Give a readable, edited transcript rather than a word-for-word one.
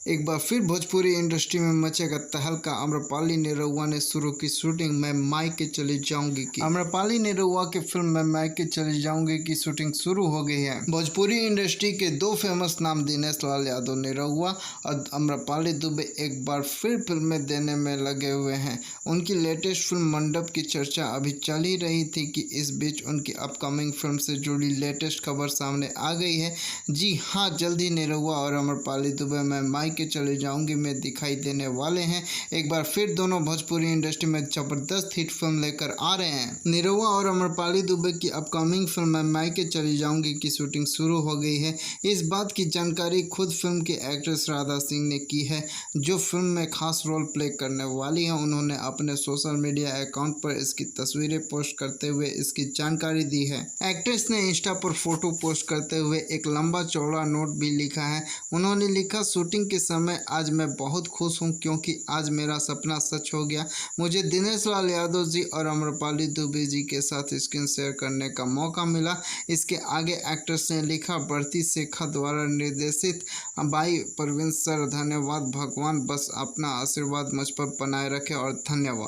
एक बार फिर भोजपुरी इंडस्ट्री में मचेगा तहलका। आम्रपाली निरहुआ ने शुरू की शूटिंग मैं मायके चली जाऊंगी की। आम्रपाली निरहुआ की फिल्म मैं मायके चली जाऊंगी की शूटिंग शुरू हो गई है। भोजपुरी इंडस्ट्री के दो फेमस नाम दिनेश लाल यादव निरहुआ और आम्रपाली दुबे एक बार फिर फिल्में देने में लगे हुए हैं। उनकी लेटेस्ट फिल्म मंडप की चर्चा अभी चल ही रही थी कि इस बीच उनकी अपकमिंग फिल्म से जुड़ी लेटेस्ट खबर सामने आ गई है। जी हाँ, जल्दी निरहुआ और आम्रपाली दुबे मैं मायके चले जाऊंगी में दिखाई देने वाले हैं। एक बार फिर दोनों भोजपुरी इंडस्ट्री में जबरदस्त हिट फिल्म लेकर आ रहे हैं। निरहुआ और आम्रपाली दुबे की अपकमिंग फिल्म मैं मायके चली जाऊंगी की शूटिंग शुरू हो गई है। इस बात की जानकारी खुद फिल्म की एक्ट्रेस राधा सिंह ने की है, जो फिल्म में खास रोल प्ले करने वाली है। उन्होंने अपने सोशल मीडिया अकाउंट पर इसकी तस्वीरें पोस्ट करते हुए इसकी जानकारी दी है। एक्ट्रेस ने इंस्टा पर फोटो पोस्ट करते हुए एक लंबा चौड़ा नोट भी लिखा है। उन्होंने लिखा, शूटिंग के समय आज मैं बहुत खुश हूं क्योंकि आज मेरा सपना सच हो गया। मुझे दिनेश लाल यादव जी और आम्रपाली दुबे जी के साथ स्क्रीन शेयर करने का मौका मिला। इसके आगे एक्ट्रेस ने लिखा, बढ़ती शेखा द्वारा निर्देशित बाई परवीन सर, धन्यवाद। भगवान बस अपना आशीर्वाद मुझ पर बनाए रखे और धन्यवाद।